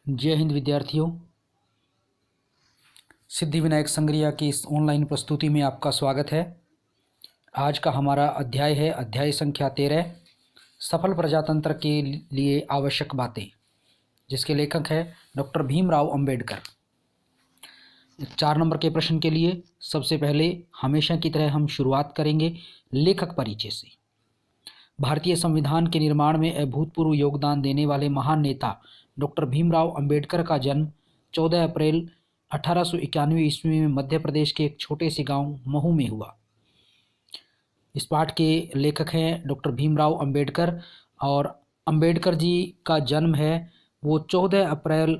जय हिंद विद्यार्थियों। सिद्धिविनायक संग्रिया की इस ऑनलाइन प्रस्तुति में आपका स्वागत है। आज का हमारा अध्याय है अध्याय संख्या 13, सफल प्रजातंत्र के लिए आवश्यक बातें, जिसके लेखक है डॉक्टर भीमराव अंबेडकर। 4 नंबर के प्रश्न के लिए सबसे पहले हमेशा की तरह हम शुरुआत करेंगे लेखक परिचय से। भारतीय संविधान के निर्माण में अभूतपूर्व योगदान देने वाले महान नेता डॉक्टर भीमराव अंबेडकर का जन्म 14 अप्रैल 1891 ईस्वी में मध्य प्रदेश के एक छोटे से गांव महू में हुआ। इस पाठ के लेखक हैं डॉक्टर भीमराव अंबेडकर और अंबेडकर जी का जन्म है वो 14 अप्रैल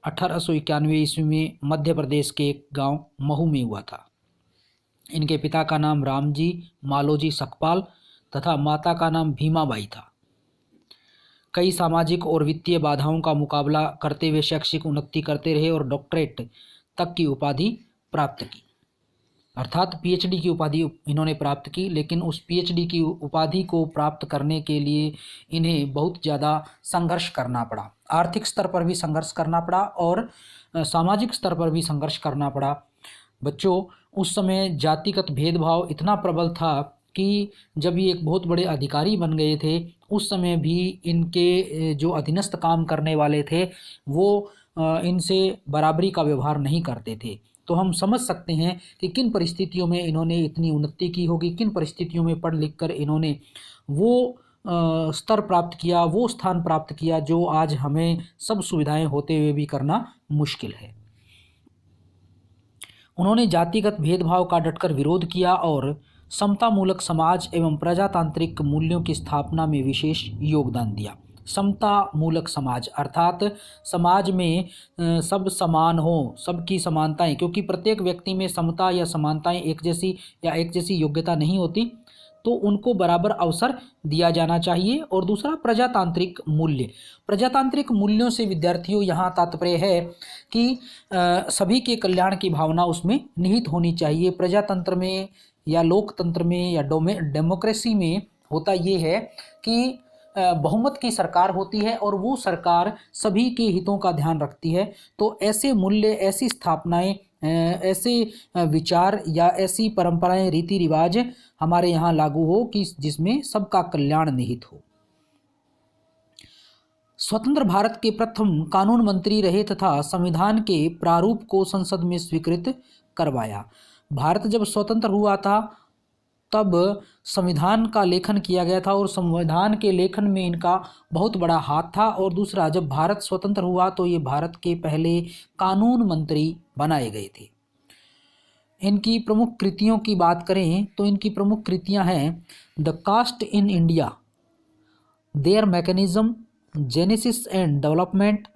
1891 ईस्वी में मध्य प्रदेश के एक गांव महू में हुआ था। इनके पिता का नाम रामजी मालोजी सकपाल तथा माता का नाम भीमाबाई था। कई सामाजिक और वित्तीय बाधाओं का मुकाबला करते हुए शैक्षिक उन्नति करते रहे और डॉक्टरेट तक की उपाधि प्राप्त की, अर्थात पीएचडी की उपाधि इन्होंने प्राप्त की। लेकिन उस पीएचडी की उपाधि को प्राप्त करने के लिए इन्हें बहुत ज़्यादा संघर्ष करना पड़ा। आर्थिक स्तर पर भी संघर्ष करना पड़ा और सामाजिक स्तर पर भी संघर्ष करना पड़ा। बच्चों, उस समय जातिगत भेदभाव इतना प्रबल था कि जब ये एक बहुत बड़े अधिकारी बन गए थे, उस समय भी इनके जो अधीनस्थ काम करने वाले थे वो इनसे बराबरी का व्यवहार नहीं करते थे। तो हम समझ सकते हैं कि किन परिस्थितियों में इन्होंने इतनी उन्नति की होगी, किन परिस्थितियों में पढ़ लिख कर इन्होंने वो स्तर प्राप्त किया, वो स्थान प्राप्त किया जो आज हमें सब सुविधाएं होते हुए भी करना मुश्किल है। उन्होंने जातिगत भेदभाव का डटकर विरोध किया और समतामूलक समाज एवं प्रजातांत्रिक मूल्यों की स्थापना में विशेष योगदान दिया। समतामूलक समाज अर्थात समाज में सब समान हो, सबकी समानताएं, क्योंकि प्रत्येक व्यक्ति में समता या समानताएं एक जैसी योग्यता नहीं होती, तो उनको बराबर अवसर दिया जाना चाहिए। और दूसरा प्रजातांत्रिक मूल्य। प्रजातांत्रिक मूल्यों से विद्यार्थियों यहाँ तात्पर्य है कि सभी के कल्याण की भावना उसमें निहित होनी चाहिए। प्रजातंत्र में या लोकतंत्र में या डेमोक्रेसी में होता ये है कि बहुमत की सरकार होती है और वो सरकार सभी के हितों का ध्यान रखती है। तो ऐसे मूल्य, ऐसी स्थापनाएं, ऐसे विचार या ऐसी परंपराएं, रीति रिवाज हमारे यहाँ लागू हो कि जिसमें सबका कल्याण निहित हो। स्वतंत्र भारत के प्रथम कानून मंत्री रहे तथा संविधान के प्रारूप को संसद में स्वीकृत करवाया। भारत जब स्वतंत्र हुआ था तब संविधान का लेखन किया गया था और संविधान के लेखन में इनका बहुत बड़ा हाथ था। और दूसरा, जब भारत स्वतंत्र हुआ तो ये भारत के पहले कानून मंत्री बनाए गए थे। इनकी प्रमुख कृतियों की बात करें तो इनकी प्रमुख कृतियां हैं the caste in India, their mechanism, genesis and development,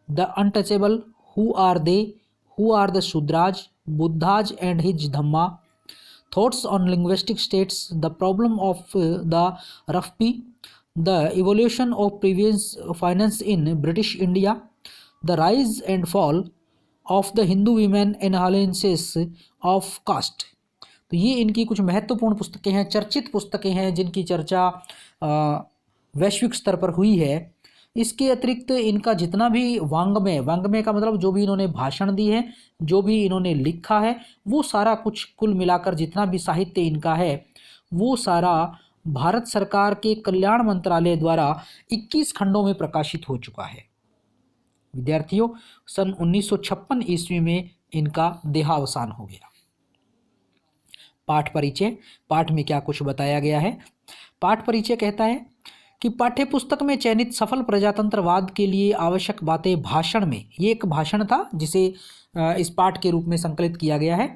the untouchable, who are the Shudras, Buddhas and his Dhamma, Thoughts on linguistic states, the problem of the RFP, the evolution of previous finance in British India, the rise and fall of the Hindu women analysis of caste। तो ये इनकी कुछ महत्वपूर्ण पुस्तकें हैं, चर्चित पुस्तकें हैं जिनकी चर्चा वैश्विक स्तर पर हुई है। इसके अतिरिक्त इनका जितना भी वांग्मय का मतलब जो भी इन्होंने भाषण दी है, जो भी इन्होंने लिखा है, वो सारा कुछ कुल मिलाकर जितना भी साहित्य इनका है वो सारा भारत सरकार के कल्याण मंत्रालय द्वारा 21 खंडों में प्रकाशित हो चुका है। विद्यार्थियों, सन 1956 ईस्वी में इनका देहावसान हो गया। पाठ परिचय। पाठ में क्या कुछ बताया गया है? पाठ परिचय कहता है कि पाठ्यपुस्तक में चयनित सफल प्रजातंत्रवाद के लिए आवश्यक बातें भाषण में, ये एक भाषण था जिसे इस पाठ के रूप में संकलित किया गया है।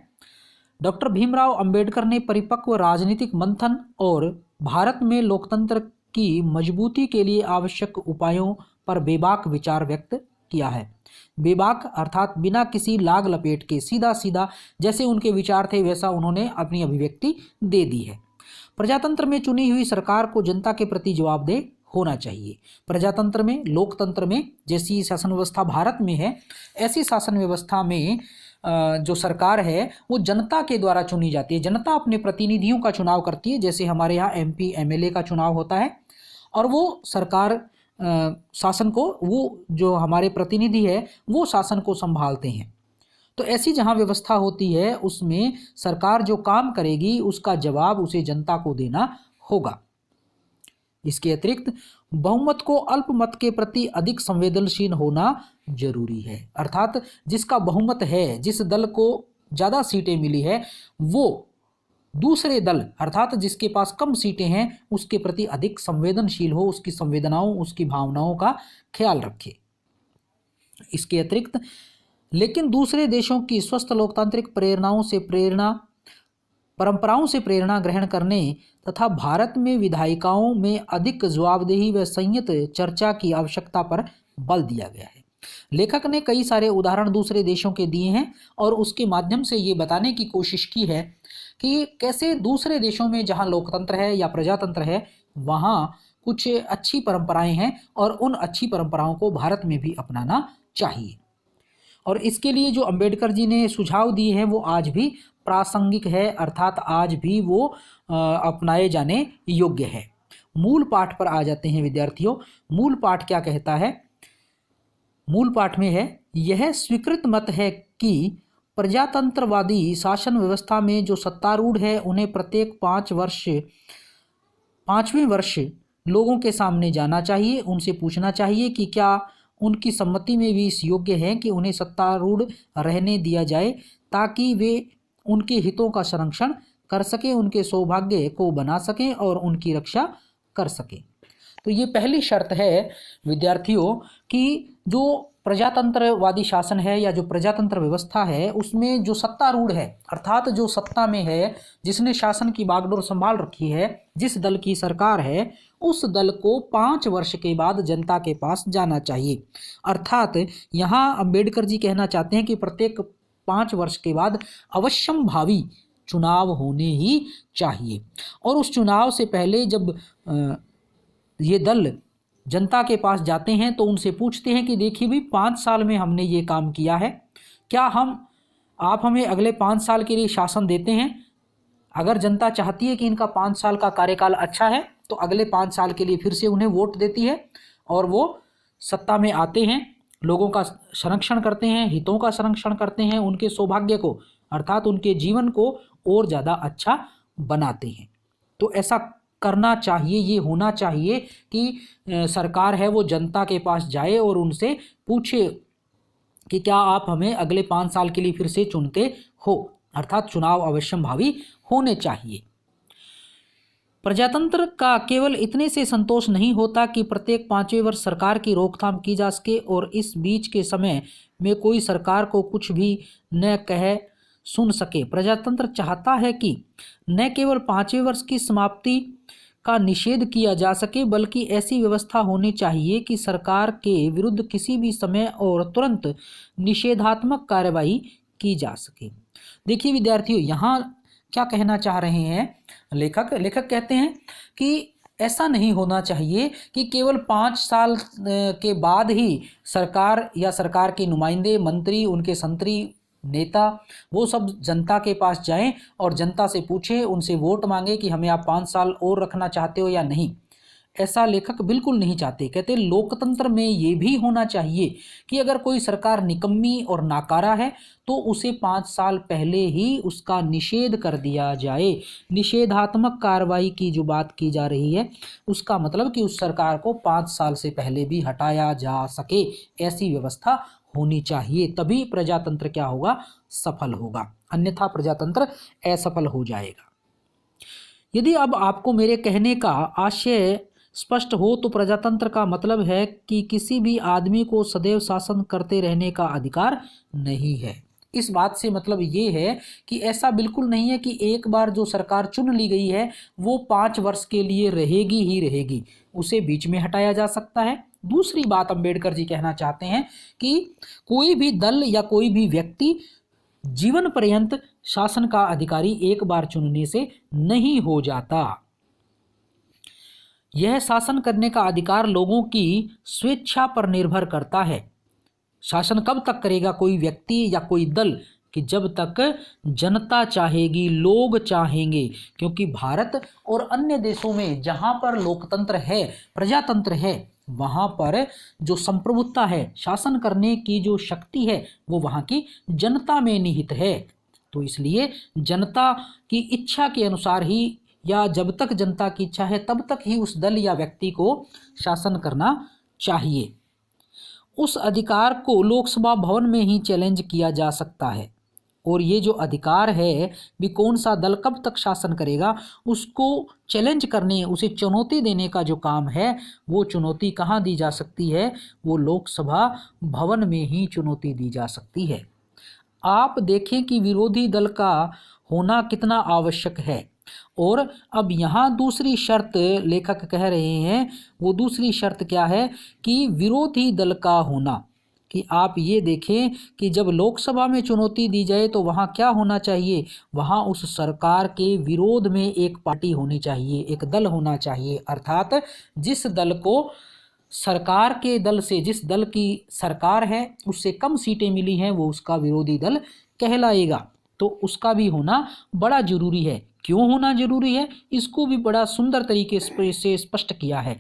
डॉक्टर भीमराव अंबेडकर ने परिपक्व राजनीतिक मंथन और भारत में लोकतंत्र की मजबूती के लिए आवश्यक उपायों पर बेबाक विचार व्यक्त किया है। बेबाक अर्थात बिना किसी लाग लपेट के, सीधा सीधा जैसे उनके विचार थे वैसा उन्होंने अपनी अभिव्यक्ति दे दी है। प्रजातंत्र में चुनी हुई सरकार को जनता के प्रति जवाबदेह होना चाहिए। प्रजातंत्र में, लोकतंत्र में जैसी शासन व्यवस्था भारत में है, ऐसी शासन व्यवस्था में जो सरकार है वो जनता के द्वारा चुनी जाती है। जनता अपने प्रतिनिधियों का चुनाव करती है, जैसे हमारे यहाँ एमपी एमएलए का चुनाव होता है, और वो सरकार शासन को, वो जो हमारे प्रतिनिधि है वो शासन को संभालते हैं। तो ऐसी जहाँ व्यवस्था होती है उसमें सरकार जो काम करेगी उसका जवाब उसे जनता को देना होगा। इसके अतिरिक्त बहुमत को अल्पमत के प्रति अधिक संवेदनशील होना जरूरी है। अर्थात जिसका बहुमत है, जिस दल को ज़्यादा सीटें मिली है, वो दूसरे दल अर्थात जिसके पास कम सीटें हैं उसके प्रति अधिक संवेदनशील हो, उसकी संवेदनाओं, उसकी भावनाओं का ख्याल रखे। इसके अतिरिक्त लेकिन दूसरे देशों की स्वस्थ लोकतांत्रिक परंपराओं से प्रेरणा ग्रहण करने तथा भारत में विधायिकाओं में अधिक जवाबदेही व संयत चर्चा की आवश्यकता पर बल दिया गया है। लेखक ने कई सारे उदाहरण दूसरे देशों के दिए हैं और उसके माध्यम से ये बताने की कोशिश की है कि कैसे दूसरे देशों में जहाँ लोकतंत्र है या प्रजातंत्र है वहाँ कुछ अच्छी परंपराएं हैं और उन अच्छी परंपराओं को भारत में भी अपनाना चाहिए। और इसके लिए जो अंबेडकर जी ने सुझाव दिए हैं वो आज भी प्रासंगिक है, अर्थात आज भी वो अपनाए जाने योग्य है। मूल पाठ पर आ जाते हैं विद्यार्थियों। मूल पाठ क्या कहता है? मूल पाठ में है, यह स्वीकृत मत है कि प्रजातंत्रवादी शासन व्यवस्था में जो सत्तारूढ़ है उन्हें प्रत्येक 5वें वर्ष लोगों के सामने जाना चाहिए, उनसे पूछना चाहिए कि क्या उनकी सम्मति में भी इस योग्य है कि उन्हें सत्तारूढ़ रहने दिया जाए, ताकि वे उनके हितों का संरक्षण कर सकें, उनके सौभाग्य को बना सकें और उनकी रक्षा कर सकें। तो ये पहली शर्त है विद्यार्थियों कि जो प्रजातंत्रवादी शासन है या जो प्रजातंत्र व्यवस्था है उसमें जो सत्तारूढ़ है अर्थात जो सत्ता में है, जिसने शासन की बागडोर संभाल रखी है, जिस दल की सरकार है, उस दल को 5 वर्ष के बाद जनता के पास जाना चाहिए। अर्थात यहाँ अंबेडकर जी कहना चाहते हैं कि प्रत्येक 5 वर्ष के बाद अवश्यम भावी चुनाव होने ही चाहिए। और उस चुनाव से पहले जब ये दल जनता के पास जाते हैं तो उनसे पूछते हैं कि देखिए भी 5 साल में हमने ये काम किया है, क्या आप हमें अगले 5 साल के लिए शासन देते हैं? अगर जनता चाहती है कि इनका 5 साल का कार्यकाल अच्छा है तो अगले 5 साल के लिए फिर से उन्हें वोट देती है और वो सत्ता में आते हैं, लोगों का संरक्षण करते हैं, हितों का संरक्षण करते हैं, उनके सौभाग्य को अर्थात उनके जीवन को और ज़्यादा अच्छा बनाते हैं। तो ऐसा करना चाहिए, ये होना चाहिए कि सरकार है वो जनता के पास जाए और उनसे पूछे कि क्या आप हमें अगले 5 साल के लिए फिर से चुनते हो, अर्थात चुनाव अवश्यम भावी होने चाहिए। प्रजातंत्र का केवल इतने से संतोष नहीं होता कि प्रत्येक 5वें वर्ष सरकार की रोकथाम की जा सके और इस बीच के समय में कोई सरकार को कुछ भी न कहे सुन सके। प्रजातंत्र चाहता है कि न केवल 5वें वर्ष की समाप्ति का निषेध किया जा सके, बल्कि ऐसी व्यवस्था होनी चाहिए कि सरकार के विरुद्ध किसी भी समय और तुरंत निषेधात्मक कार्रवाई की जा सके। देखिए विद्यार्थियों, यहाँ क्या कहना चाह रहे हैं लेखक कहते हैं कि ऐसा नहीं होना चाहिए कि केवल 5 साल के बाद ही सरकार या सरकार के नुमाइंदे, मंत्री, उनके संतरी, नेता वो सब जनता के पास जाएं और जनता से पूछें, उनसे वोट मांगे कि हमें आप 5 साल और रखना चाहते हो या नहीं। ऐसा लेखक बिल्कुल नहीं चाहते। कहते लोकतंत्र में ये भी होना चाहिए कि अगर कोई सरकार निकम्मी और नाकारा है तो उसे 5 साल पहले ही उसका निषेध कर दिया जाए। निषेधात्मक कार्रवाई की जो बात की जा रही है उसका मतलब कि उस सरकार को 5 साल से पहले भी हटाया जा सके, ऐसी व्यवस्था होनी चाहिए। तभी प्रजातंत्र क्या होगा? सफल होगा, अन्यथा प्रजातंत्र असफल हो जाएगा। यदि अब आपको मेरे कहने का आशय स्पष्ट हो तो प्रजातंत्र का मतलब है कि किसी भी आदमी को सदैव शासन करते रहने का अधिकार नहीं है। इस बात से मतलब ये है कि ऐसा बिल्कुल नहीं है कि एक बार जो सरकार चुन ली गई है वो 5 वर्ष के लिए रहेगी ही रहेगी, उसे बीच में हटाया जा सकता है। दूसरी बात अंबेडकर जी कहना चाहते हैं कि कोई भी दल या कोई भी व्यक्ति जीवन पर्यंत शासन का अधिकारी एक बार चुनने से नहीं हो जाता। यह शासन करने का अधिकार लोगों की स्वेच्छा पर निर्भर करता है। शासन कब तक करेगा कोई व्यक्ति या कोई दल? कि जब तक जनता चाहेगी, लोग चाहेंगे। क्योंकि भारत और अन्य देशों में जहां पर लोकतंत्र है, प्रजातंत्र है, वहाँ पर जो संप्रभुता है, शासन करने की जो शक्ति है, वो वहाँ की जनता में निहित है। तो इसलिए जनता की इच्छा के अनुसार ही, या जब तक जनता की इच्छा है तब तक ही उस दल या व्यक्ति को शासन करना चाहिए। उस अधिकार को लोकसभा भवन में ही चैलेंज किया जा सकता है। और ये जो अधिकार है भी, कौन सा दल कब तक शासन करेगा, उसको चैलेंज करने, उसे चुनौती देने का जो काम है, वो चुनौती कहाँ दी जा सकती है? वो लोकसभा भवन में ही चुनौती दी जा सकती है। आप देखें कि विरोधी दल का होना कितना आवश्यक है। और अब यहाँ दूसरी शर्त लेखक कह रहे हैं, वो दूसरी शर्त क्या है कि विरोधी दल का होना, कि आप ये देखें कि जब लोकसभा में चुनौती दी जाए तो वहाँ क्या होना चाहिए? वहाँ उस सरकार के विरोध में एक पार्टी होनी चाहिए, एक दल होना चाहिए। अर्थात जिस दल को सरकार के दल से, जिस दल की सरकार है उससे कम सीटें मिली हैं, वो उसका विरोधी दल कहलाएगा। तो उसका भी होना बड़ा जरूरी है। क्यों होना जरूरी है, इसको भी बड़ा सुंदर तरीके से स्पष्ट किया है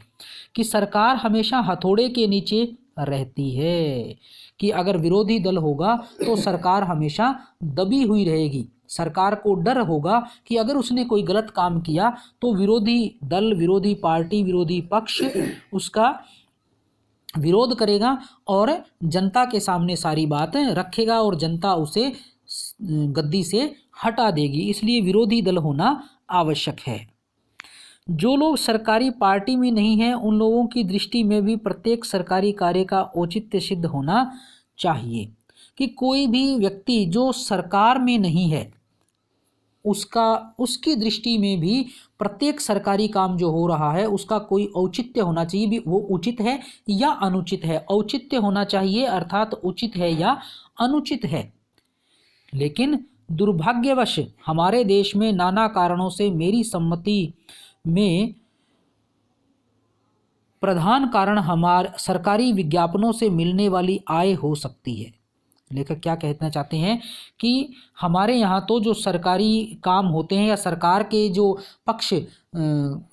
कि सरकार हमेशा हथौड़े के नीचे रहती है, कि अगर विरोधी दल होगा तो सरकार हमेशा दबी हुई रहेगी। सरकार को डर होगा कि अगर उसने कोई गलत काम किया तो विरोधी दल, विरोधी पार्टी, विरोधी पक्ष उसका विरोध करेगा और जनता के सामने सारी बातें रखेगा और जनता उसे गद्दी से हटा देगी। इसलिए विरोधी दल होना आवश्यक है। जो लोग सरकारी पार्टी में नहीं हैं, उन लोगों की दृष्टि में भी प्रत्येक सरकारी कार्य का औचित्य सिद्ध होना चाहिए। कि कोई भी व्यक्ति जो सरकार में नहीं है, उसकी दृष्टि में भी प्रत्येक सरकारी काम जो हो रहा है उसका कोई औचित्य होना चाहिए। भी वो उचित है या अनुचित है, औचित्य होना चाहिए, अर्थात उचित है या अनुचित है। लेकिन दुर्भाग्यवश हमारे देश में नाना कारणों से मेरी सम्मति में प्रधान कारण हमारे सरकारी विज्ञापनों से मिलने वाली आय हो सकती है। लेखक क्या कहना चाहते हैं कि हमारे यहाँ तो जो सरकारी काम होते हैं या सरकार के जो पक्ष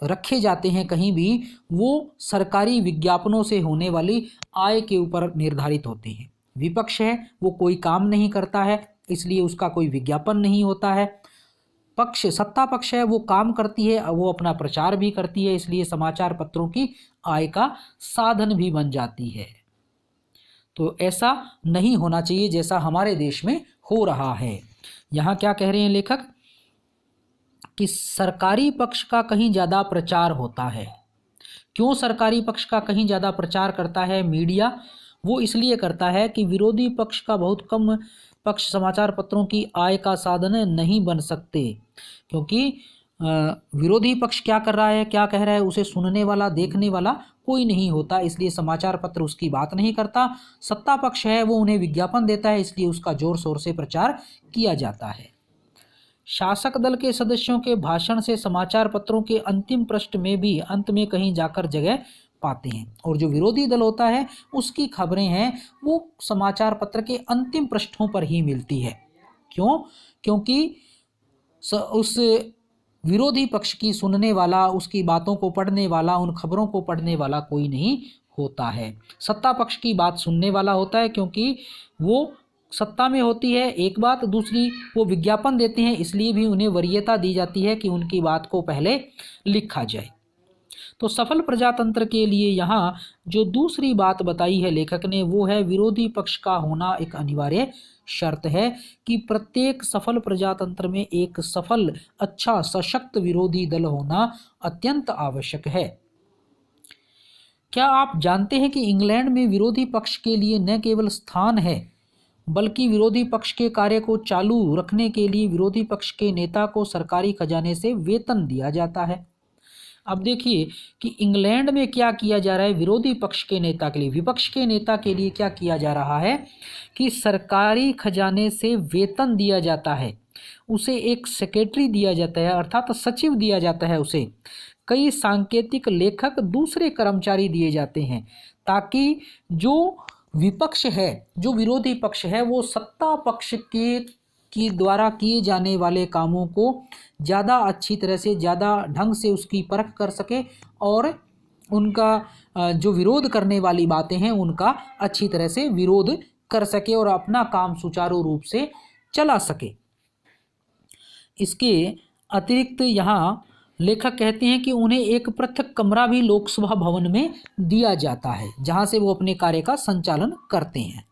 रखे जाते हैं कहीं भी, वो सरकारी विज्ञापनों से होने वाली आय के ऊपर निर्धारित होते हैं। विपक्ष है वो कोई काम नहीं करता है, इसलिए उसका कोई विज्ञापन नहीं होता है। पक्ष, सत्ता पक्ष है वो काम करती है, वो अपना प्रचार भी करती है, इसलिए समाचार पत्रों की आय का साधन भी बन जाती है। तो ऐसा नहीं होना चाहिए जैसा हमारे देश में हो रहा है। यहाँ क्या कह रहे हैं लेखक कि सरकारी पक्ष का कहीं ज़्यादा प्रचार होता है। क्यों सरकारी पक्ष का कहीं ज़्यादा प्रचार करता है मीडिया? वो इसलिए करता है कि विरोधी पक्ष का बहुत कम पक्ष समाचार पत्रों की आय का साधन नहीं बन सकते, क्योंकि विरोधी पक्ष क्या कर रहा है, क्या कह रहा है, उसे सुनने वाला, देखने वाला कोई नहीं होता, इसलिए समाचार पत्र उसकी बात नहीं करता। सत्ता पक्ष है वो उन्हें विज्ञापन देता है, इसलिए उसका जोर शोर से प्रचार किया जाता है। शासक दल के सदस्यों के भाषण से समाचार पत्रों के अंतिम पृष्ठ में भी अंत में कहीं जाकर जगह पाते हैं, और जो विरोधी दल होता है उसकी खबरें हैं वो समाचार पत्र के अंतिम पृष्ठों पर ही मिलती है। क्यों? क्योंकि उस विरोधी पक्ष की सुनने वाला, उसकी बातों को पढ़ने वाला, उन खबरों को पढ़ने वाला कोई नहीं होता है। सत्ता पक्ष की बात सुनने वाला होता है, क्योंकि वो सत्ता में होती है एक बात, दूसरी वो विज्ञापन देते हैं, इसलिए भी उन्हें वरीयता दी जाती है कि उनकी बात को पहले लिखा जाए। तो सफल प्रजातंत्र के लिए यहाँ जो दूसरी बात बताई है लेखक ने, वो है विरोधी पक्ष का होना एक अनिवार्य शर्त है, कि प्रत्येक सफल प्रजातंत्र में एक सफल, अच्छा, सशक्त विरोधी दल होना अत्यंत आवश्यक है। क्या आप जानते हैं कि इंग्लैंड में विरोधी पक्ष के लिए न केवल स्थान है, बल्कि विरोधी पक्ष के कार्य को चालू रखने के लिए विरोधी पक्ष के नेता को सरकारी खजाने से वेतन दिया जाता है। अब देखिए कि इंग्लैंड में क्या किया जा रहा है, विरोधी पक्ष के नेता के लिए, विपक्ष के नेता के लिए क्या किया जा रहा है कि सरकारी खजाने से वेतन दिया जाता है, उसे एक सेक्रेटरी दिया जाता है, अर्थात सचिव दिया जाता है उसे। कई सांकेतिक लेखक, दूसरे कर्मचारी दिए जाते हैं, ताकि जो विपक्ष है, जो विरोधी पक्ष है, वो सत्ता पक्ष की द्वारा किए जाने वाले कामों को ज़्यादा अच्छी तरह से, ज़्यादा ढंग से उसकी परख कर सके और उनका जो विरोध करने वाली बातें हैं उनका अच्छी तरह से विरोध कर सके और अपना काम सुचारू रूप से चला सके। इसके अतिरिक्त यहाँ लेखक कहते हैं कि उन्हें एक पृथक कमरा भी लोकसभा भवन में दिया जाता है जहाँ से वो अपने कार्य का संचालन करते हैं।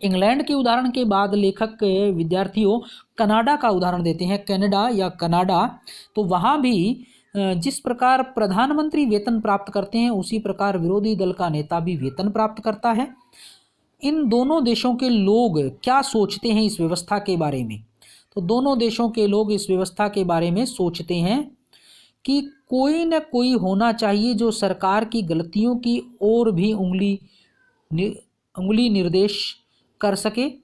इंग्लैंड के उदाहरण के बाद लेखक विद्यार्थियों कनाडा का उदाहरण देते हैं, कनाडा या कनाडा। तो वहाँ भी जिस प्रकार प्रधानमंत्री वेतन प्राप्त करते हैं उसी प्रकार विरोधी दल का नेता भी वेतन प्राप्त करता है। इन दोनों देशों के लोग क्या सोचते हैं इस व्यवस्था के बारे में? तो दोनों देशों के लोग इस व्यवस्था के बारे में सोचते हैं कि कोई न कोई होना चाहिए जो सरकार की गलतियों की ओर भी उंगली निर्देश कर सके।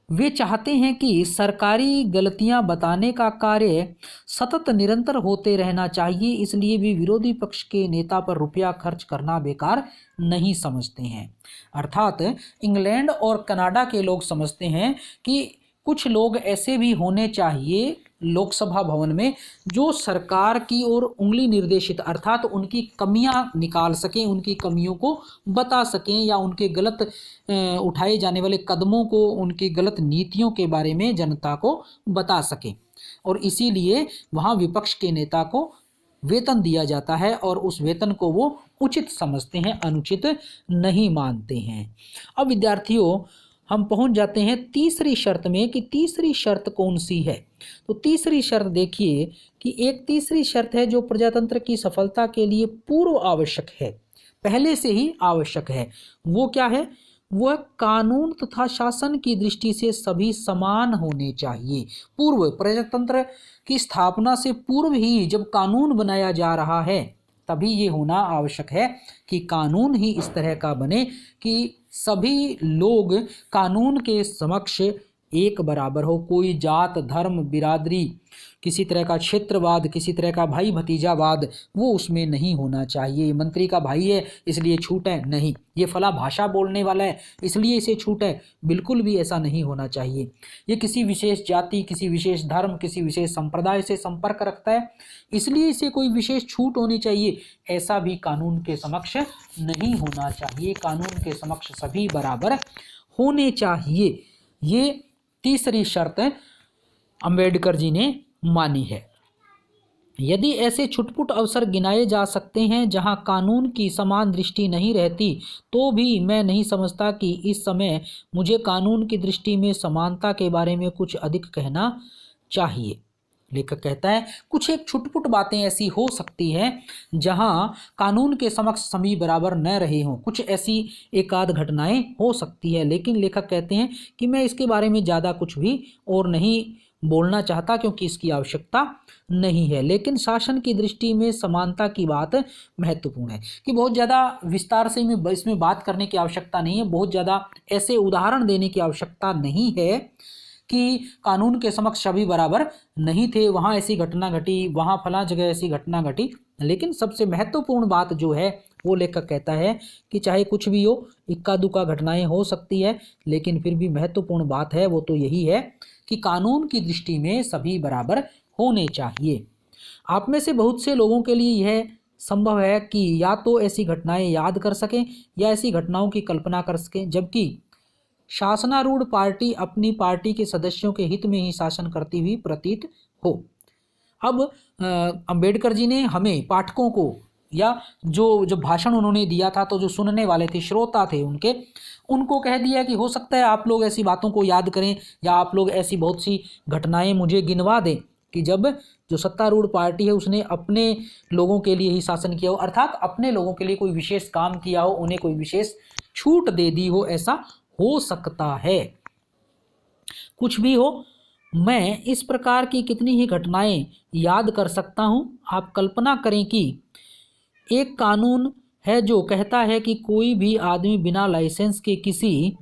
वे चाहते हैं कि सरकारी गलतियां बताने का कार्य सतत निरंतर होते रहना चाहिए, इसलिए भी विरोधी पक्ष के नेता पर रुपया खर्च करना बेकार नहीं समझते हैं। अर्थात इंग्लैंड और कनाडा के लोग समझते हैं कि कुछ लोग ऐसे भी होने चाहिए लोकसभा भवन में जो सरकार की ओर उंगली निर्देशित अर्थात उनकी कमियां निकाल सकें, उनकी कमियों को बता सकें या उनके गलत उठाए जाने वाले कदमों को, उनकी गलत नीतियों के बारे में जनता को बता सकें। और इसीलिए वहाँ विपक्ष के नेता को वेतन दिया जाता है और उस वेतन को वो उचित समझते हैं, अनुचित नहीं मानते हैं। अब विद्यार्थियों हम पहुंच जाते हैं तीसरी शर्त में कि तीसरी शर्त कौन सी है। तो तीसरी शर्त देखिए कि एक तीसरी शर्त है जो प्रजातंत्र की सफलता के लिए पूर्व आवश्यक है, पहले से ही आवश्यक है। वो क्या है? वह कानून तथा शासन की दृष्टि से सभी समान होने चाहिए। पूर्व प्रजातंत्र की स्थापना से पूर्व ही जब कानून बनाया जा रहा है तभी ये होना आवश्यक है कि कानून ही इस तरह का बने कि सभी लोग कानून के समक्ष एक बराबर हो। कोई जात, धर्म, बिरादरी, किसी तरह का क्षेत्रवाद, किसी तरह का भाई भतीजावाद वो उसमें नहीं होना चाहिए। मंत्री का भाई है इसलिए छूट है, नहीं। ये फला भाषा बोलने वाला है इसलिए इसे छूट है, बिल्कुल भी ऐसा नहीं होना चाहिए। ये किसी विशेष जाति, किसी विशेष धर्म, किसी विशेष संप्रदाय से संपर्क रखता है इसलिए इसे कोई विशेष छूट होनी चाहिए, ऐसा भी कानून के समक्ष नहीं होना चाहिए। कानून के समक्ष सभी बराबर होने चाहिए। ये तीसरी शर्त अंबेडकर जी ने मानी है। यदि ऐसे छुटपुट अवसर गिनाए जा सकते हैं जहां कानून की समान दृष्टि नहीं रहती तो भी मैं नहीं समझता कि इस समय मुझे कानून की दृष्टि में समानता के बारे में कुछ अधिक कहना चाहिए। लेखक कहता है कुछ एक छुटपुट बातें ऐसी हो सकती हैं जहां कानून के समक्ष सभी बराबर न रहे हों, कुछ ऐसी एकाध घटनाएं हो सकती है, लेकिन लेखक कहते हैं कि मैं इसके बारे में ज़्यादा कुछ भी और नहीं बोलना चाहता क्योंकि इसकी आवश्यकता नहीं है। लेकिन शासन की दृष्टि में समानता की बात महत्वपूर्ण है कि बहुत ज़्यादा विस्तार से इसमें बात करने की आवश्यकता नहीं है, बहुत ज़्यादा ऐसे उदाहरण देने की आवश्यकता नहीं है कि कानून के समक्ष सभी बराबर नहीं थे, वहाँ ऐसी घटना घटी, वहाँ फला जगह ऐसी घटना घटी। लेकिन सबसे महत्वपूर्ण बात जो है वो लेखक कहता है कि चाहे कुछ भी हो, इक्का दुक्का घटनाएं हो सकती है, लेकिन फिर भी महत्वपूर्ण बात है वो तो यही है कि कानून की दृष्टि में सभी बराबर होने चाहिए। आप में से बहुत से लोगों के लिए यह संभव है कि या तो ऐसी घटनाएं याद कर सकें या ऐसी घटनाओं की कल्पना कर सकें, जबकि शासनारूढ़ पार्टी अपनी पार्टी के सदस्यों के हित में ही शासन करती हुई प्रतीत हो। अब अंबेडकर जी ने हमें पाठकों को या जो भाषण उन्होंने दिया था तो जो सुनने वाले थे, श्रोता थे उनको कह दिया कि हो सकता है आप लोग ऐसी बातों को याद करें या आप लोग ऐसी बहुत सी घटनाएं मुझे गिनवा दें कि जब जो सत्तारूढ़ पार्टी है उसने अपने लोगों के लिए ही शासन किया हो, अर्थात अपने लोगों के लिए कोई विशेष काम किया हो, उन्हें कोई विशेष छूट दे दी हो, ऐसा हो सकता है। कुछ भी हो, मैं इस प्रकार की कितनी ही घटनाएं याद कर सकता हूं। आप कल्पना करें कि एक कानून है जो कहता है कि कोई भी आदमी बिना लाइसेंस के किसी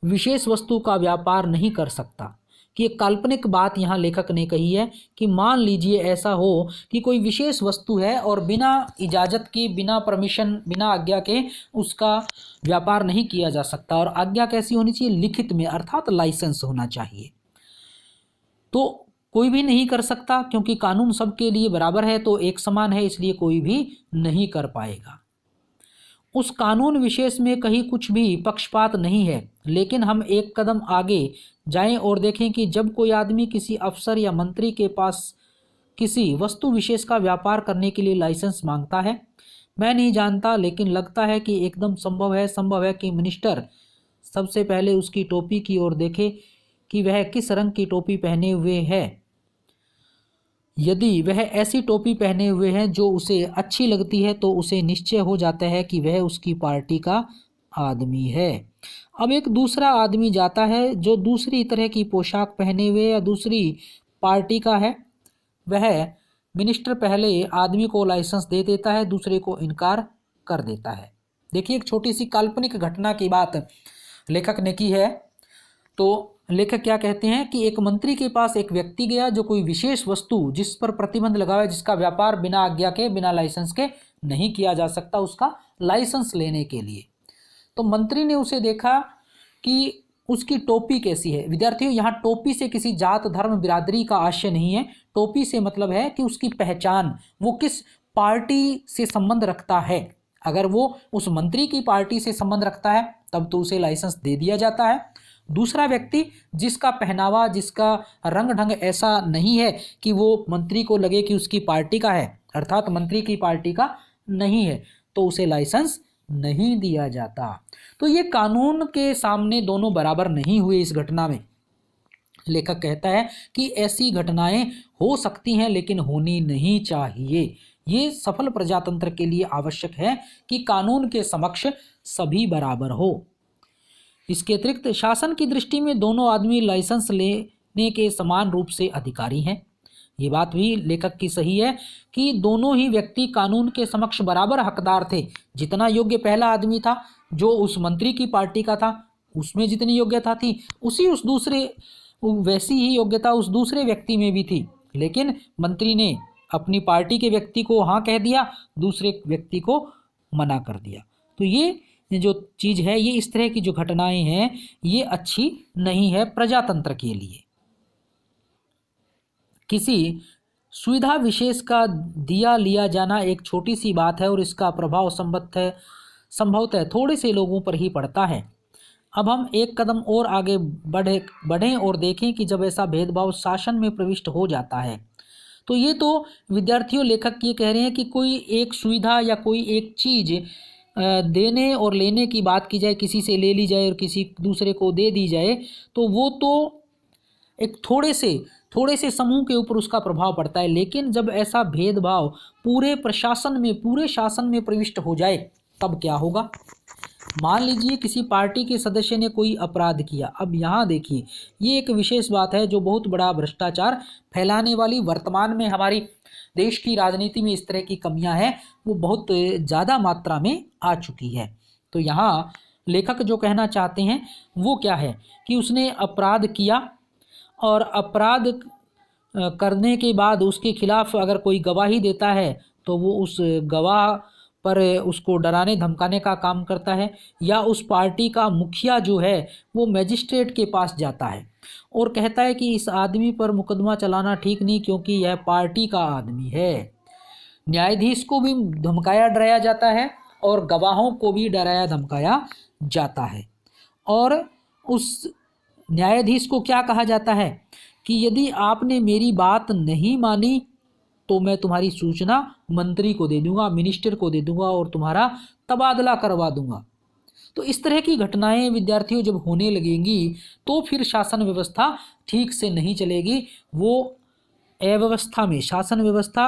विशेष वस्तु का व्यापार नहीं कर सकता। कि एक काल्पनिक बात यहाँ लेखक ने कही है कि मान लीजिए ऐसा हो कि कोई विशेष वस्तु है और बिना इजाज़त के, बिना परमिशन, बिना आज्ञा के उसका व्यापार नहीं किया जा सकता। और आज्ञा कैसी होनी चाहिए? लिखित में, अर्थात लाइसेंस होना चाहिए। तो कोई भी नहीं कर सकता, क्योंकि कानून सबके लिए बराबर है, तो एक समान है, इसलिए कोई भी नहीं कर पाएगा। उस कानून विशेष में कहीं कुछ भी पक्षपात नहीं है। लेकिन हम एक कदम आगे जाएं और देखें कि जब कोई आदमी किसी अफसर या मंत्री के पास किसी वस्तु विशेष का व्यापार करने के लिए लाइसेंस मांगता है, मैं नहीं जानता, लेकिन लगता है कि एकदम संभव है कि मिनिस्टर सबसे पहले उसकी टोपी की ओर देखे कि वह किस रंग की टोपी पहने हुए है। यदि वह ऐसी टोपी पहने हुए हैं जो उसे अच्छी लगती है, तो उसे निश्चय हो जाता है कि वह उसकी पार्टी का आदमी है। अब एक दूसरा आदमी जाता है जो दूसरी तरह की पोशाक पहने हुए या दूसरी पार्टी का है, वह मिनिस्टर पहले आदमी को लाइसेंस दे देता है, दूसरे को इनकार कर देता है। देखिए, एक छोटी सी काल्पनिक घटना की बात लेखक ने की है। तो लेखक क्या कहते हैं कि एक मंत्री के पास एक व्यक्ति गया जो कोई विशेष वस्तु जिस पर प्रतिबंध लगा है, जिसका व्यापार बिना आज्ञा के, बिना लाइसेंस के नहीं किया जा सकता, उसका लाइसेंस लेने के लिए। तो मंत्री ने उसे देखा कि उसकी टोपी कैसी है। विद्यार्थियों, यहाँ टोपी से किसी जात धर्म बिरादरी का आशय नहीं है। टोपी से मतलब है कि उसकी पहचान, वो किस पार्टी से संबंध रखता है। अगर वो उस मंत्री की पार्टी से संबंध रखता है तब तो उसे लाइसेंस दे दिया जाता है। दूसरा व्यक्ति जिसका पहनावा, जिसका रंग ढंग ऐसा नहीं है कि वो मंत्री को लगे कि उसकी पार्टी का है, अर्थात मंत्री की पार्टी का नहीं है, तो उसे लाइसेंस नहीं दिया जाता। तो ये कानून के सामने दोनों बराबर नहीं हुए। इस घटना में लेखक कहता है कि ऐसी घटनाएं हो सकती हैं, लेकिन होनी नहीं चाहिए। ये सफल प्रजातंत्र के लिए आवश्यक है कि कानून के समक्ष सभी बराबर हो। इसके अतिरिक्त शासन की दृष्टि में दोनों आदमी लाइसेंस लेने के समान रूप से अधिकारी हैं। ये बात भी लेखक की सही है कि दोनों ही व्यक्ति कानून के समक्ष बराबर हकदार थे। जितना योग्य पहला आदमी था जो उस मंत्री की पार्टी का था, उसमें जितनी योग्यता थी वैसी ही योग्यता उस दूसरे व्यक्ति में भी थी। लेकिन मंत्री ने अपनी पार्टी के व्यक्ति को हाँ कह दिया, दूसरे व्यक्ति को मना कर दिया। तो ये जो चीज़ है, ये इस तरह की जो घटनाएं हैं, ये अच्छी नहीं है प्रजातंत्र के लिए। किसी सुविधा विशेष का दिया लिया जाना एक छोटी सी बात है और इसका प्रभाव संभवतः थोड़े से लोगों पर ही पड़ता है। अब हम एक कदम और आगे बढ़ें और देखें कि जब ऐसा भेदभाव शासन में प्रविष्ट हो जाता है, तो ये तो विद्यार्थियों लेखक ये कह रहे हैं कि कोई एक सुविधा या कोई एक चीज़ देने और लेने की बात की जाए, किसी से ले ली जाए और किसी दूसरे को दे दी जाए, तो वो तो एक थोड़े से समूह के ऊपर उसका प्रभाव पड़ता है। लेकिन जब ऐसा भेदभाव पूरे शासन में प्रविष्ट हो जाए, तब क्या होगा? मान लीजिए किसी पार्टी के सदस्य ने कोई अपराध किया। अब यहाँ देखिए, ये एक विशेष बात है जो बहुत बड़ा भ्रष्टाचार फैलाने वाली, वर्तमान में हमारी देश की राजनीति में इस तरह की कमियां हैं, वो बहुत ज़्यादा मात्रा में आ चुकी है। तो यहाँ लेखक जो कहना चाहते हैं वो क्या है कि उसने अपराध किया और अपराध करने के बाद उसके खिलाफ अगर कोई गवाही देता है तो वो उस गवाह पर उसको डराने धमकाने का काम करता है, या उस पार्टी का मुखिया जो है वो मजिस्ट्रेट के पास जाता है और कहता है कि इस आदमी पर मुकदमा चलाना ठीक नहीं क्योंकि यह पार्टी का आदमी है। न्यायाधीश को भी धमकाया डराया जाता है और गवाहों को भी डराया धमकाया जाता है। और उस न्यायाधीश को क्या कहा जाता है कि यदि आपने मेरी बात नहीं मानी तो मैं तुम्हारी सूचना मंत्री को दे दूंगा, मिनिस्टर को दे दूंगा और तुम्हारा तबादला करवा दूंगा। तो इस तरह की घटनाएं विद्यार्थियों जब होने लगेंगी तो फिर शासन व्यवस्था ठीक से नहीं चलेगी। वो अव्यवस्था में शासन व्यवस्था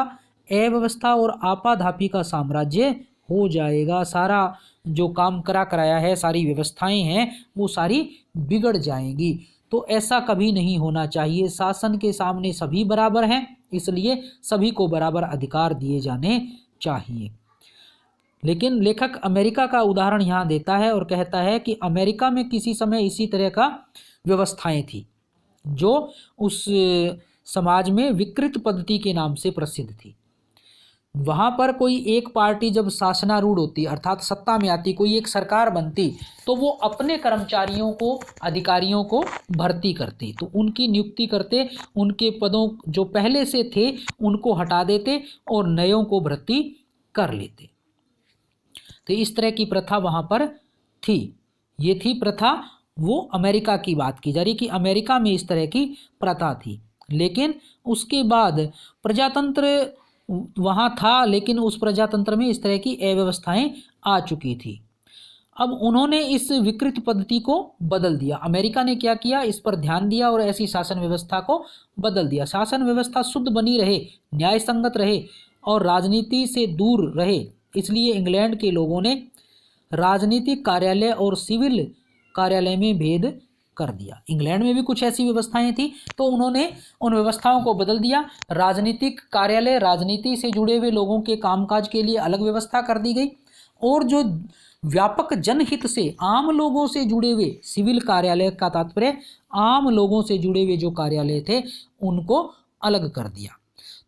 अव्यवस्था और आपाधापी का साम्राज्य हो जाएगा। सारा जो काम कराया है, सारी व्यवस्थाएं हैं, वो सारी बिगड़ जाएंगी। तो ऐसा कभी नहीं होना चाहिए। शासन के सामने सभी बराबर हैं, इसलिए सभी को बराबर अधिकार दिए जाने चाहिए। लेकिन लेखक अमेरिका का उदाहरण यहाँ देता है और कहता है कि अमेरिका में किसी समय इसी तरह का व्यवस्थाएं थी जो उस समाज में विकृत पद्धति के नाम से प्रसिद्ध थी। वहाँ पर कोई एक पार्टी जब शासनारूढ़ होती अर्थात सत्ता में आती, कोई एक सरकार बनती, तो वो अपने कर्मचारियों को, अधिकारियों को भर्ती करती, तो उनकी नियुक्ति करते, उनके पदों जो पहले से थे उनको हटा देते और नयों को भर्ती कर लेते। तो इस तरह की प्रथा वहाँ पर थी। ये थी प्रथा, वो अमेरिका की बात की जा रही कि अमेरिका में इस तरह की प्रथा थी। लेकिन उसके बाद प्रजातंत्र वहाँ था, लेकिन उस प्रजातंत्र में इस तरह की अव्यवस्थाएं आ चुकी थी। अब उन्होंने इस विकृत पद्धति को बदल दिया। अमेरिका ने क्या किया, इस पर ध्यान दिया और ऐसी शासन व्यवस्था को बदल दिया। शासन व्यवस्था शुद्ध बनी रहे, न्याय संगत रहे और राजनीति से दूर रहे, इसलिए इंग्लैंड के लोगों ने राजनीतिक कार्यालय और सिविल कार्यालय में भेद कर दिया। इंग्लैंड में भी कुछ ऐसी व्यवस्थाएं थी, तो उन्होंने उन व्यवस्थाओं को बदल दिया। राजनीतिक कार्यालय, राजनीति से जुड़े हुए लोगों के कामकाज के लिए अलग व्यवस्था कर दी गई, और जो व्यापक जनहित से, आम लोगों से जुड़े हुए सिविल कार्यालय का तात्पर्य आम लोगों से जुड़े हुए जो कार्यालय थे उनको अलग कर दिया।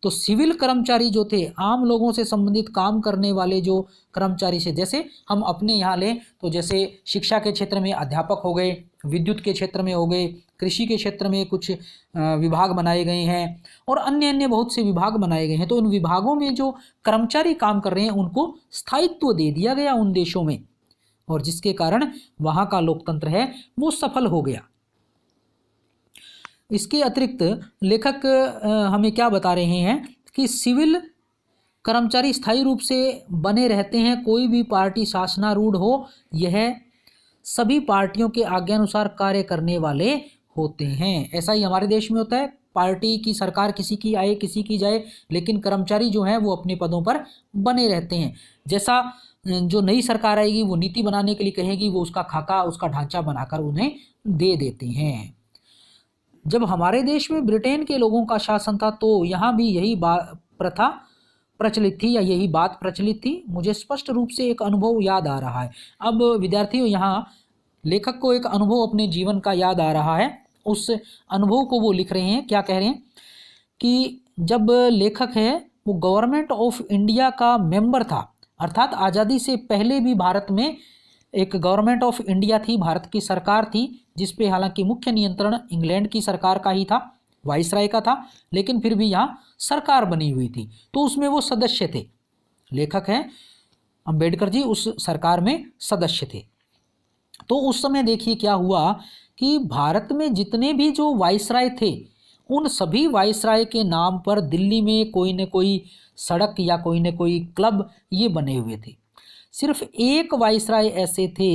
तो सिविल कर्मचारी जो थे, आम लोगों से संबंधित काम करने वाले जो कर्मचारी से, जैसे हम अपने यहाँ लें तो जैसे शिक्षा के क्षेत्र में अध्यापक हो गए, विद्युत के क्षेत्र में हो गए, कृषि के क्षेत्र में कुछ विभाग बनाए गए हैं और अन्य अन्य बहुत से विभाग बनाए गए हैं। तो उन विभागों में जो कर्मचारी काम कर रहे हैं उनको स्थायित्व दे दिया गया उन देशों में, और जिसके कारण वहाँ का लोकतंत्र है वो सफल हो गया। इसके अतिरिक्त लेखक हमें क्या बता रहे हैं कि सिविल कर्मचारी स्थायी रूप से बने रहते हैं। कोई भी पार्टी शासनारूढ़ हो, यह सभी पार्टियों के आज्ञानुसार कार्य करने वाले होते हैं। ऐसा ही हमारे देश में होता है, पार्टी की सरकार किसी की आए किसी की जाए, लेकिन कर्मचारी जो हैं वो अपने पदों पर बने रहते हैं। जैसा जो नई सरकार आएगी वो नीति बनाने के लिए कहेगी, वो उसका खाका, उसका ढांचा बनाकर उन्हें दे देते हैं। जब हमारे देश में ब्रिटेन के लोगों का शासन था तो यहाँ भी यही प्रथा प्रचलित थी या यही बात प्रचलित थी। मुझे स्पष्ट रूप से एक अनुभव याद आ रहा है। अब विद्यार्थियों, यहाँ लेखक को एक अनुभव अपने जीवन का याद आ रहा है। उस अनुभव को वो लिख रहे हैं। क्या कह रहे हैं कि जब लेखक है वो गवर्नमेंट ऑफ इंडिया का मेंबर था, अर्थात आज़ादी से पहले भी भारत में एक गवर्नमेंट ऑफ इंडिया थी, भारत की सरकार थी, जिस पे हालांकि मुख्य नियंत्रण इंग्लैंड की सरकार का ही था, वाइसराय का था, लेकिन फिर भी यहाँ सरकार बनी हुई थी, तो उसमें वो सदस्य थे। लेखक हैं अंबेडकर जी उस सरकार में सदस्य थे। तो उस समय देखिए क्या हुआ कि भारत में जितने भी जो वाइसराय थे, उन सभी वाइसराय के नाम पर दिल्ली में कोई न कोई सड़क या कोई न कोई क्लब ये बने हुए थे। सिर्फ एक वाइसराय ऐसे थे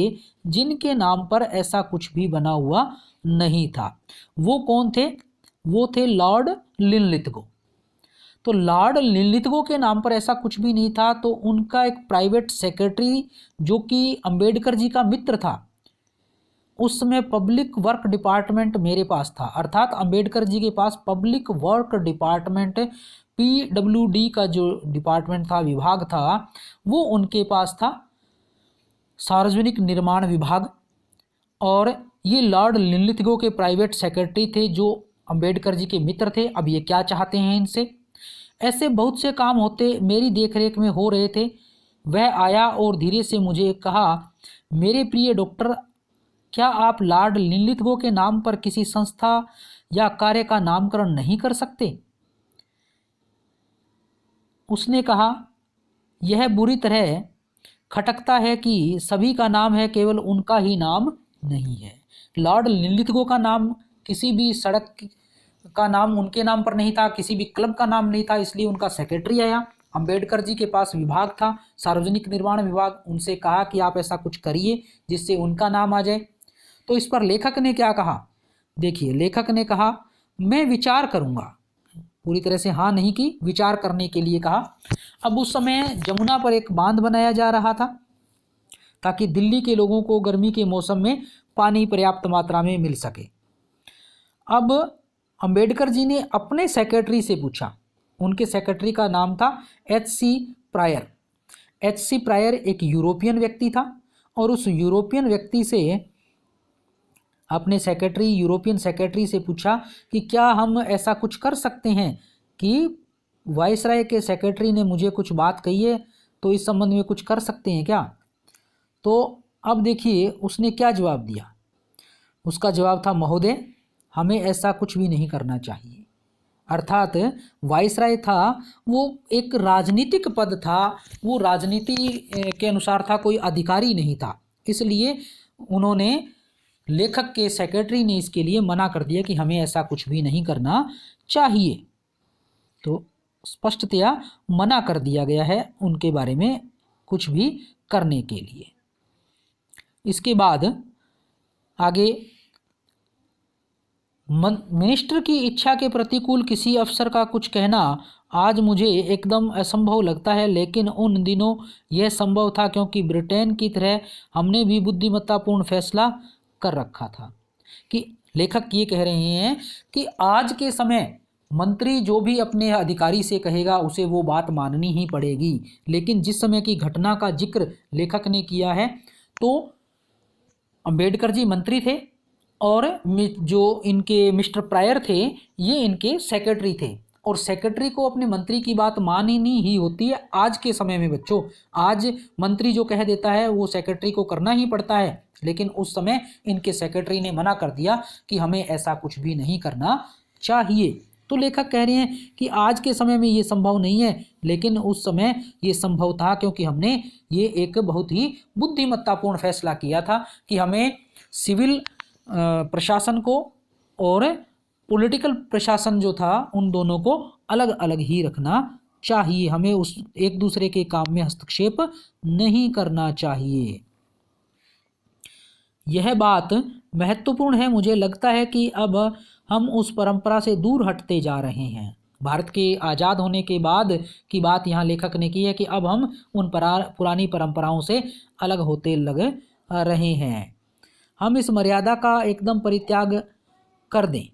जिनके नाम पर ऐसा कुछ भी बना हुआ नहीं था। वो कौन थे? वो थे लॉर्ड लिनलिथगो। तो लॉर्ड लिनलिथगो के नाम पर ऐसा कुछ भी नहीं था, तो उनका एक प्राइवेट सेक्रेटरी जो कि अंबेडकर जी का मित्र था, उस समय पब्लिक वर्क डिपार्टमेंट मेरे पास था, अर्थात अंबेडकर जी के पास पब्लिक वर्क डिपार्टमेंट PWD का जो डिपार्टमेंट था, विभाग था, वो उनके पास था, सार्वजनिक निर्माण विभाग। और ये लॉर्ड लिनलिथगो के प्राइवेट सेक्रेटरी थे जो अंबेडकर जी के मित्र थे। अब ये क्या चाहते हैं इनसे? ऐसे बहुत से काम होते मेरी देखरेख में हो रहे थे। वह आया और धीरे से मुझे कहा, मेरे प्रिय डॉक्टर, क्या आप लॉर्ड लिनलिथगो के नाम पर किसी संस्था या कार्य का नामकरण नहीं कर सकते? उसने कहा, यह बुरी तरह खटकता है कि सभी का नाम है, केवल उनका ही नाम नहीं है। लॉर्ड लिनलिथगो का नाम, किसी भी सड़क का नाम उनके नाम पर नहीं था, किसी भी क्लब का नाम नहीं था, इसलिए उनका सेक्रेटरी आया। अंबेडकर जी के पास विभाग था, सार्वजनिक निर्माण विभाग, उनसे कहा कि आप ऐसा कुछ करिए जिससे उनका नाम आ जाए। तो इस पर लेखक ने क्या कहा? देखिए, लेखक ने कहा, मैं विचार करूँगा। पूरी तरह से हाँ नहीं की, विचार करने के लिए कहा। अब उस समय जमुना पर एक बांध बनाया जा रहा था ताकि दिल्ली के लोगों को गर्मी के मौसम में पानी पर्याप्त मात्रा में मिल सके। अब अंबेडकर जी ने अपने सेक्रेटरी से पूछा, उनके सेक्रेटरी का नाम था HC प्रायर। HC प्रायर एक यूरोपियन व्यक्ति था और उस यूरोपियन व्यक्ति से अपने यूरोपियन सेक्रेटरी से पूछा कि क्या हम ऐसा कुछ कर सकते हैं कि वाइसराय के सेक्रेटरी ने मुझे कुछ बात कही है, तो इस संबंध में कुछ कर सकते हैं क्या? तो अब देखिए उसने क्या जवाब दिया। उसका जवाब था, महोदय हमें ऐसा कुछ भी नहीं करना चाहिए। अर्थात वाइसराय था वो एक राजनीतिक पद था, वो राजनीति के अनुसार था, कोई अधिकारी नहीं था। इसलिए उन्होंने, लेखक के सेक्रेटरी ने इसके लिए मना कर दिया कि हमें ऐसा कुछ भी नहीं करना चाहिए। तो स्पष्टतया मना कर दिया गया है उनके बारे में कुछ भी करने के लिए। इसके बाद आगे, मिनिस्टर की इच्छा के प्रतिकूल किसी अफसर का कुछ कहना आज मुझे एकदम असंभव लगता है, लेकिन उन दिनों यह संभव था क्योंकि ब्रिटेन की तरह हमने भी बुद्धिमत्तापूर्ण फैसला कर रखा था। कि लेखक ये कह रहे हैं कि आज के समय मंत्री जो भी अपने अधिकारी से कहेगा उसे वो बात माननी ही पड़ेगी, लेकिन जिस समय की घटना का जिक्र लेखक ने किया है, तो अंबेडकर जी मंत्री थे और जो इनके मिस्टर प्रायर थे ये इनके सेक्रेटरी थे, और सेक्रेटरी को अपने मंत्री की बात माननी ही होती है। आज के समय में बच्चों, आज मंत्री जो कह देता है वो सेक्रेटरी को करना ही पड़ता है, लेकिन उस समय इनके सेक्रेटरी ने मना कर दिया कि हमें ऐसा कुछ भी नहीं करना चाहिए। तो लेखक कह रहे हैं कि आज के समय में ये संभव नहीं है, लेकिन उस समय ये संभव था क्योंकि हमने ये एक बहुत ही बुद्धिमत्तापूर्ण फैसला किया था कि हमें सिविल प्रशासन को और पॉलिटिकल प्रशासन जो था उन दोनों को अलग अलग ही रखना चाहिए, हमें उस एक दूसरे के काम में हस्तक्षेप नहीं करना चाहिए। यह बात महत्वपूर्ण है। मुझे लगता है कि अब हम उस परंपरा से दूर हटते जा रहे हैं। भारत के आज़ाद होने के बाद की बात यहाँ लेखक ने की है कि अब हम उन पुरानी परंपराओं से अलग होते लग रहे हैं। हम इस मर्यादा का एकदम परित्याग कर दें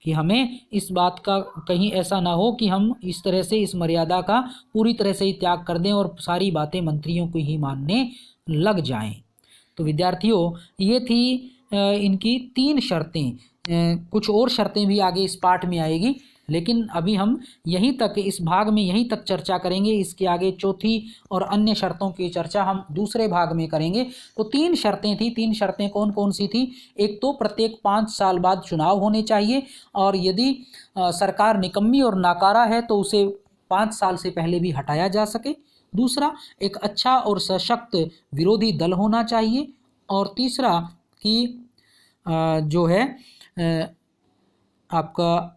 कि हमें इस बात का कहीं ऐसा ना हो कि हम इस तरह से इस मर्यादा का पूरी तरह से ही त्याग कर दें और सारी बातें मंत्रियों को ही मानने लग जाएं। तो विद्यार्थियों, ये थी इनकी 3 शर्तें। कुछ और शर्तें भी आगे इस पाठ में आएगी, लेकिन अभी हम यहीं तक, इस भाग में यहीं तक चर्चा करेंगे। इसके आगे चौथी और अन्य शर्तों की चर्चा हम दूसरे भाग में करेंगे। तो 3 शर्तें थी। 3 शर्तें कौन कौन सी थी? एक तो प्रत्येक 5 साल बाद चुनाव होने चाहिए, और यदि सरकार निकम्मी और नाकारा है तो उसे 5 साल से पहले भी हटाया जा सके। दूसरा, एक अच्छा और सशक्त विरोधी दल होना चाहिए। और तीसरा कि जो है आपका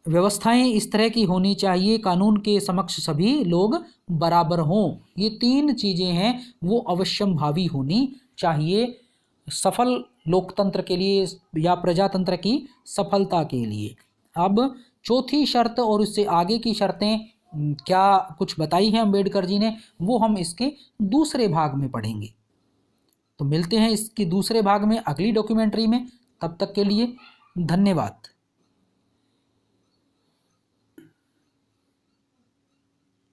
व्यवस्थाएं इस तरह की होनी चाहिए, कानून के समक्ष सभी लोग बराबर हों। ये 3 चीज़ें हैं वो अवश्यंभावी होनी चाहिए सफल लोकतंत्र के लिए या प्रजातंत्र की सफलता के लिए। अब चौथी शर्त और उससे आगे की शर्तें क्या कुछ बताई हैं अंबेडकर जी ने, वो हम इसके दूसरे भाग में पढ़ेंगे। तो मिलते हैं इसके दूसरे भाग में अगली डॉक्यूमेंट्री में। तब तक के लिए धन्यवाद।